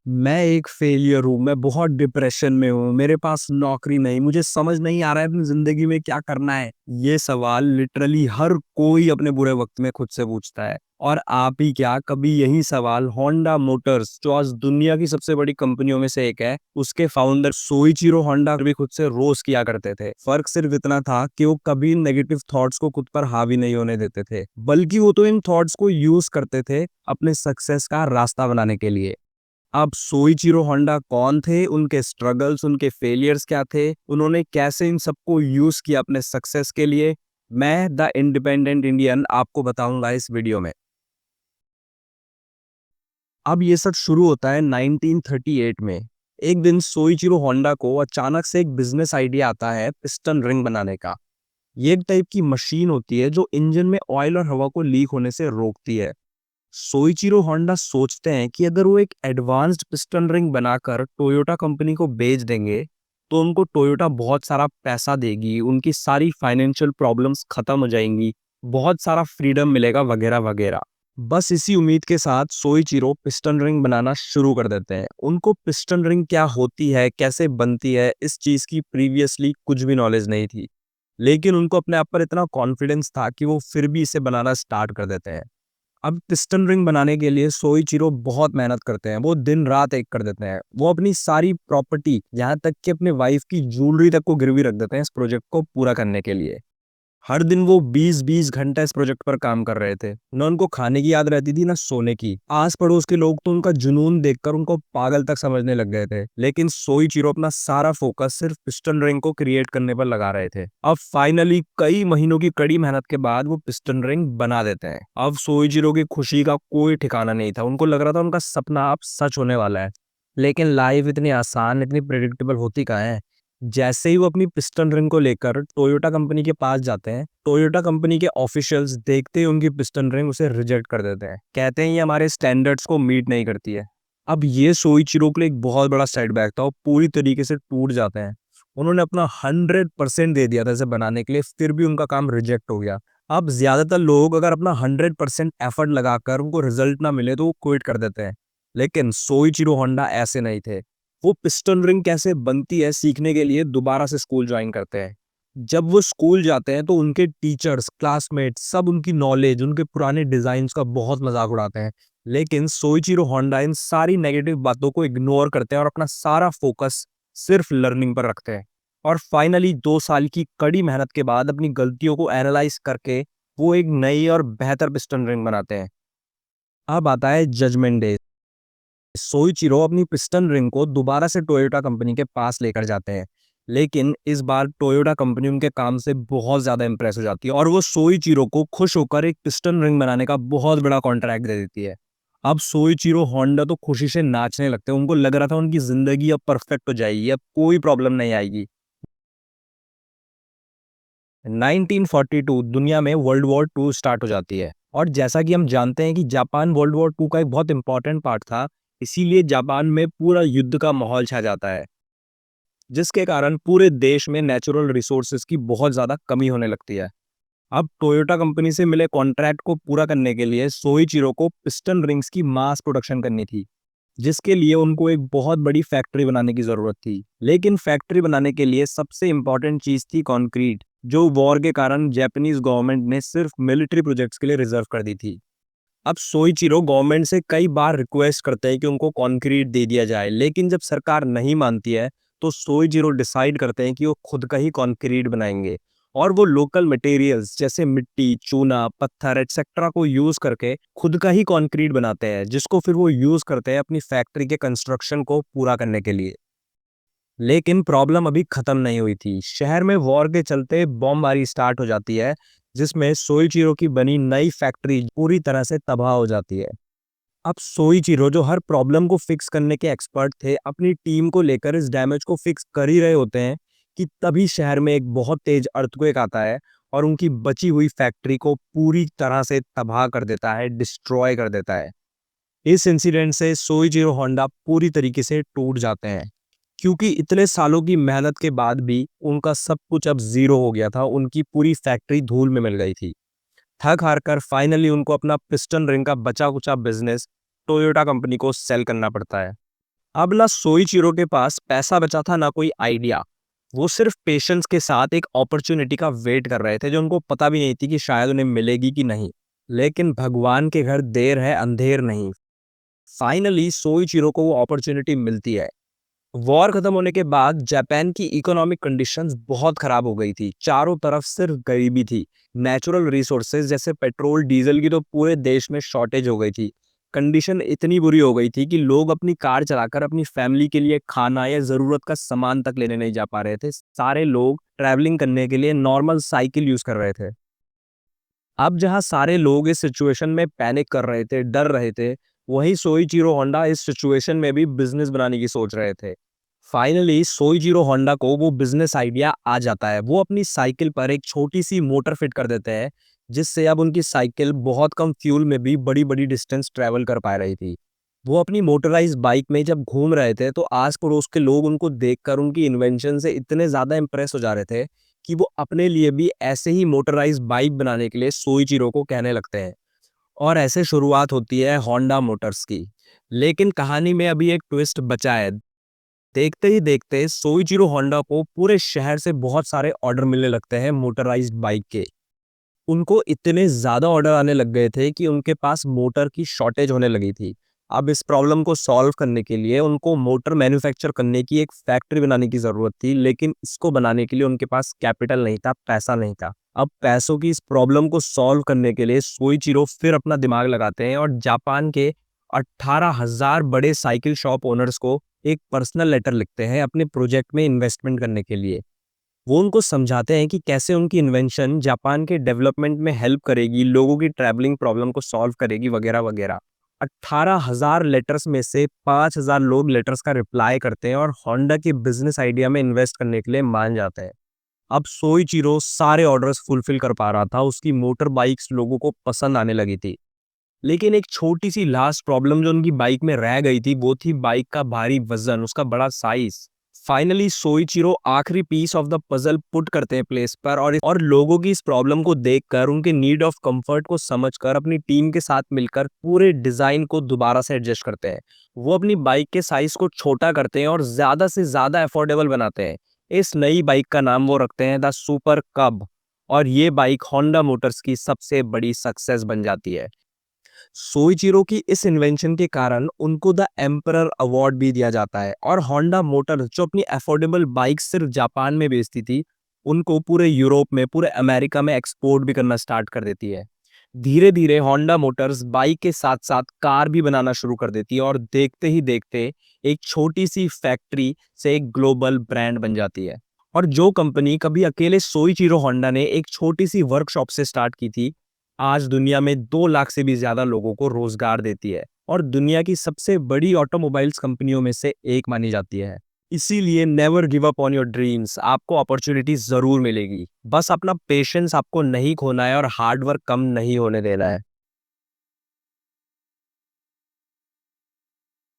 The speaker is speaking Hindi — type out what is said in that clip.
मैं एक फेलियर हूँ, मैं बहुत डिप्रेशन में हूँ, मेरे पास नौकरी नहीं, मुझे समझ नहीं आ रहा है अपनी ज़िंदगी में क्या करना है। ये सवाल लिटरली हर कोई अपने बुरे वक़्त में खुद से पूछता है। और आप ही क्या, कभी यही सवाल होंडा मोटर्स, जो आज दुनिया की सबसे बड़ी कंपनियों में से एक है, उसके फाउंडर सोइचिरो होंडा भी खुद से रोज़ किया करते थे। फ़र्क सिर्फ इतना था कि वो कभी नेगेटिव थॉट्स को खुद पर हावी नहीं होने देते थे, बल्कि वो तो इन थॉट्स को यूज़ करते थे अपने सक्सेस का रास्ता बनाने के लिए। अब सोइचिरो होंडा कौन थे, उनके स्ट्रगल्स, उनके फेलियर्स क्या थे, उन्होंने कैसे इन सबको यूज किया अपने सक्सेस के लिए, मैं द इंडिपेंडेंट इंडियन आपको बताऊंगा इस वीडियो में। अब ये सब शुरू होता है 1938 में। एक दिन सोइचिरो होंडा को अचानक से एक बिजनेस आइडिया आता है पिस्टन रिंग बनाने का। ये एक टाइप की मशीन होती है जो इंजन में ऑयल और हवा को लीक होने से रोकती है। सोइचिरो होंडा सोचते हैं कि अगर वो एक एडवांस्ड पिस्टन रिंग बनाकर टोयोटा कंपनी को बेच देंगे तो उनको टोयोटा बहुत सारा पैसा देगी, उनकी सारी फाइनेंशियल प्रॉब्लम्स खत्म हो जाएंगी, बहुत सारा फ्रीडम मिलेगा वगैरह वगैरह। बस इसी उम्मीद के साथ सोइचिरो पिस्टन रिंग बनाना शुरू कर देते हैं। उनको पिस्टन रिंग क्या होती है, कैसे बनती है, इस चीज की प्रीवियसली कुछ भी नॉलेज नहीं थी, लेकिन उनको अपने आप पर इतना कॉन्फिडेंस था कि वो फिर भी इसे बनाना स्टार्ट कर देते हैं। अब पिस्टन रिंग बनाने के लिए सोइचिरो बहुत मेहनत करते हैं, वो दिन रात एक कर देते हैं, वो अपनी सारी प्रॉपर्टी यहाँ तक कि अपने वाइफ की ज्वेलरी तक को गिरवी रख देते हैं इस प्रोजेक्ट को पूरा करने के लिए। हर दिन वो 20-20 घंटा इस प्रोजेक्ट पर काम कर रहे थे। न उनको खाने की याद रहती थी, ना सोने की। आस पड़ोस के लोग तो उनका जुनून देखकर उनको पागल तक समझने लग गए थे, लेकिन सोइचिरो अपना सारा फोकस सिर्फ पिस्टन रिंग को क्रिएट करने पर लगा रहे थे। अब फाइनली कई महीनों की कड़ी मेहनत के बाद वो पिस्टन रिंग बना देते हैं। अब सोइचिरो की खुशी का कोई ठिकाना नहीं था, उनको लग रहा था उनका सपना अब सच होने वाला है। लेकिन लाइफ इतनी आसान, इतनी प्रिडिक्टेबल होती कहाँ है। जैसे ही वो अपनी पिस्टन रिंग को लेकर टोयोटा कंपनी के पास जाते हैं, टोयोटा कंपनी के ऑफिशियल्स देखते ही उनकी पिस्टन रिंग उसे रिजेक्ट कर देते हैं, कहते हैं ये हमारे स्टैंडर्ड्स को मीट नहीं करती है। अब ये सोइचिरो के लिए एक बहुत बड़ा सेटबैक था, वो पूरी तरीके से टूट जाते हैं। उन्होंने अपना 100% दे दिया था इसे बनाने के लिए, फिर भी उनका काम रिजेक्ट हो गया। अब ज्यादातर लोग अगर अपना 100% एफर्ट लगाकर उनको रिजल्ट ना मिले तो वो क्विट कर देते हैं, लेकिन सोइचिरो होंडा ऐसे नहीं थे। वो पिस्टन रिंग कैसे बनती है सीखने के लिए दोबारा से स्कूल ज्वाइन करते हैं। जब वो स्कूल जाते हैं तो उनके टीचर्स, क्लासमेट्स सब उनकी नॉलेज, उनके पुराने डिजाइन्स का बहुत मजाक उड़ाते हैं, लेकिन सोइचिरो होंडा इन सारी नेगेटिव बातों को इग्नोर करते हैं और अपना सारा फोकस सिर्फ लर्निंग पर रखते हैं। और फाइनली 2 साल की कड़ी मेहनत के बाद अपनी गलतियों को एनालाइज करके वो एक नई और बेहतर पिस्टन रिंग बनाते हैं। अब आता है जजमेंट डे। सोइचिरो अपनी पिस्टन रिंग को दोबारा से टोयोटा कंपनी के पास लेकर जाते हैं, लेकिन इस बार टोयोटा कंपनी उनके काम से बहुत ज्यादा इंप्रेस हो जाती है और वो सोइचिरो को खुश होकर एक पिस्टन रिंग बनाने का बहुत बड़ा कॉन्ट्रैक्ट दे देती है। अब सोइचिरो होंडा तो खुशी से नाचने लगते हैं, उनको लग रहा था उनकी जिंदगी अब परफेक्ट हो जाएगी, अब कोई प्रॉब्लम नहीं आएगी। 1942 दुनिया में वर्ल्ड वॉर टू स्टार्ट हो जाती है, और जैसा कि हम जानते हैं कि जापान वर्ल्ड वॉर टू का एक बहुत इंपॉर्टेंट पार्ट था, इसीलिए जापान में पूरा युद्ध का माहौल छा जाता है, जिसके कारण पूरे देश में नेचुरल रिसोर्सेज की बहुत ज़्यादा कमी होने लगती है। अब टोयोटा कंपनी से मिले कॉन्ट्रैक्ट को पूरा करने के लिए सोइचिरो को पिस्टन रिंग्स की मास प्रोडक्शन करनी थी, जिसके लिए उनको एक बहुत बड़ी फैक्ट्री बनाने की ज़रूरत थी। लेकिन फैक्ट्री बनाने के लिए सबसे इम्पॉर्टेंट चीज़ थी कंक्रीट, जो वॉर के कारण जापानीज गवर्नमेंट ने सिर्फ मिलिट्री प्रोजेक्ट्स के लिए रिजर्व कर दी थी। अब सोइचिरो गवर्नमेंट से कई बार रिक्वेस्ट करते हैं कि उनको कंक्रीट दे दिया जाए, लेकिन जब सरकार नहीं मानती है तो सोइचिरो डिसाइड करते हैं कि वो खुद का ही कंक्रीट बनाएंगे। और वो लोकल मटेरियल्स जैसे मिट्टी, चूना, पत्थर एक्सेट्रा को यूज करके खुद का ही कंक्रीट बनाते हैं, जिसको फिर वो यूज करते हैं अपनी फैक्ट्री के कंस्ट्रक्शन को पूरा करने के लिए। लेकिन प्रॉब्लम अभी खत्म नहीं हुई थी। शहर में वॉर के चलते बमबारी स्टार्ट हो जाती है, जिसमें सोइचिरो की बनी नई फैक्ट्री पूरी तरह से तबाह हो जाती है। अब सोइचिरो, जो हर प्रॉब्लम को फिक्स करने के एक्सपर्ट थे, अपनी टीम को लेकर इस डैमेज को फिक्स कर ही रहे होते हैं कि तभी शहर में एक बहुत तेज अर्थक्वेक आता है और उनकी बची हुई फैक्ट्री को पूरी तरह से तबाह कर देता है, डिस्ट्रॉय कर देता है। इस इंसिडेंट से सोइचिरो होंडा पूरी तरीके से टूट जाते हैं, क्योंकि इतने सालों की मेहनत के बाद भी उनका सब कुछ अब जीरो हो गया था, उनकी पूरी फैक्ट्री धूल में मिल गई थी। थक हार कर फाइनली उनको अपना पिस्टन रिंग का बचा कुचा बिजनेस टोयोटा कंपनी को सेल करना पड़ता है। अब ना सोइचिरो के पास पैसा बचा था ना कोई आइडिया। वो सिर्फ पेशेंस के साथ एक अपॉर्चुनिटी का वेट कर रहे थे जो उनको पता भी नहीं थी कि शायद उन्हें मिलेगी कि नहीं। लेकिन भगवान के घर देर है अंधेर नहीं। फाइनली सोइचिरो को वो अपॉर्चुनिटी मिलती है। वॉर खत्म होने के बाद जापान की इकोनॉमिक कंडीशंस बहुत खराब हो गई थी। चारों तरफ सिर्फ गरीबी थी। नेचुरल रिसोर्सेज जैसे पेट्रोल डीजल की तो पूरे देश में शॉर्टेज हो गई थी। कंडीशन इतनी बुरी हो गई थी कि लोग अपनी कार चलाकर अपनी फैमिली के लिए खाना या जरूरत का सामान तक लेने नहीं जा पा रहे थे। सारे लोग ट्रैवलिंग करने के लिए नॉर्मल साइकिल यूज कर रहे थे। अब जहां सारे लोग इस सिचुएशन में पैनिक कर रहे थे, डर रहे थे, वहीं सोइचिरो होंडा इस सिचुएशन में भी बिजनेस बनाने की सोच रहे थे। फाइनली सोइचिरो होंडा को वो बिजनेस आइडिया आ जाता है। वो अपनी साइकिल पर एक छोटी सी मोटर फिट कर देते हैं, जिससे अब उनकी साइकिल बहुत कम फ्यूल में भी बड़ी बड़ी डिस्टेंस ट्रेवल कर पा रही थी। वो अपनी मोटराइज बाइक में जब घूम रहे थे तो आस पड़ोस के लोग उनको देखकर उनकी इन्वेंशन से इतने ज्यादा इंप्रेस हो जा रहे थे कि वो अपने लिए भी ऐसे ही मोटराइज बाइक बनाने के लिए सोइचिरो को कहने लगते हैं। और ऐसे शुरुआत होती है होंडा मोटर्स की। लेकिन कहानी में अभी एक ट्विस्ट बचा है। देखते ही देखते सोइचिरो होंडा को पूरे शहर से बहुत सारे ऑर्डर मिलने लगते हैं मोटराइज्ड बाइक के। उनको इतने ज़्यादा ऑर्डर आने लग गए थे कि उनके पास मोटर की शॉर्टेज होने लगी थी। अब इस प्रॉब्लम को सॉल्व करने के लिए उनको मोटर मैन्युफैक्चर करने की एक फैक्ट्री बनाने की ज़रूरत थी, लेकिन इसको बनाने के लिए उनके पास कैपिटल नहीं था, पैसा नहीं था। अब पैसों की इस प्रॉब्लम को सॉल्व करने के लिए सोइचिरो फिर अपना दिमाग लगाते हैं और जापान के 18,000 बड़े साइकिल शॉप ओनर्स को एक पर्सनल लेटर लिखते हैं अपने प्रोजेक्ट में इन्वेस्टमेंट करने के लिए। वो उनको समझाते हैं कि कैसे उनकी इन्वेंशन जापान के डेवलपमेंट में हेल्प करेगी, लोगों की ट्रैवलिंग प्रॉब्लम को सॉल्व करेगी वगैरह वगैरह। 18,000 लेटर्स में से 5,000 लोग लेटर्स का रिप्लाई करते हैं और होंडा के बिजनेस आइडिया में इन्वेस्ट करने के लिए मान जाते हैं। अब सोइचिरो सारे ऑर्डर्स फुलफिल कर पा रहा था, उसकी मोटर बाइक्स लोगों को पसंद आने लगी थी। लेकिन एक छोटी सी लास्ट प्रॉब्लम जो उनकी बाइक में रह गई थी वो थी बाइक का भारी वजन, उसका बड़ा साइज। फाइनली सोइचिरो आखिरी piece of the puzzle put करते हैं प्लेस पर और लोगों की इस प्रॉब्लम को देखकर, उनके नीड ऑफ कंफर्ट को समझकर अपनी टीम के साथ मिलकर पूरे डिजाइन को दोबारा से एडजस्ट करते हैं। वो अपनी बाइक के साइज को छोटा करते हैं और ज्यादा से ज्यादा अफोर्डेबल बनाते हैं। इस नई बाइक का नाम वो रखते हैं द सुपर कब। और ये बाइक होंडा मोटर्स की सबसे बड़ी सक्सेस बन जाती है। सोइचिरो की इस इन्वेंशन के कारण उनको द एम्परर अवार्ड भी दिया जाता है और होंडा मोटर जो अपनी अफोर्डेबल बाइक सिर्फ जापान में बेचती थी, उनको पूरे यूरोप में, पूरे अमेरिका में एक्सपोर्ट भी करना स्टार्ट कर देती है। धीरे धीरे होंडा मोटर्स बाइक के साथ साथ कार भी बनाना शुरू कर देती है और देखते ही देखते एक छोटी सी फैक्ट्री से एक ग्लोबल ब्रांड बन जाती है। और जो कंपनी कभी अकेले सोइचिरो होंडा ने एक छोटी सी वर्कशॉप से स्टार्ट की थी, आज दुनिया में 2 लाख से भी ज्यादा लोगों को रोजगार देती है और दुनिया की सबसे बड़ी ऑटोमोबाइल्स कंपनियों में से एक मानी जाती है। इसीलिए never give up on your dreams. आपको अपॉर्चुनिटी जरूर मिलेगी, बस अपना पेशेंस आपको नहीं खोना है और हार्ड वर्क कम नहीं होने देना है।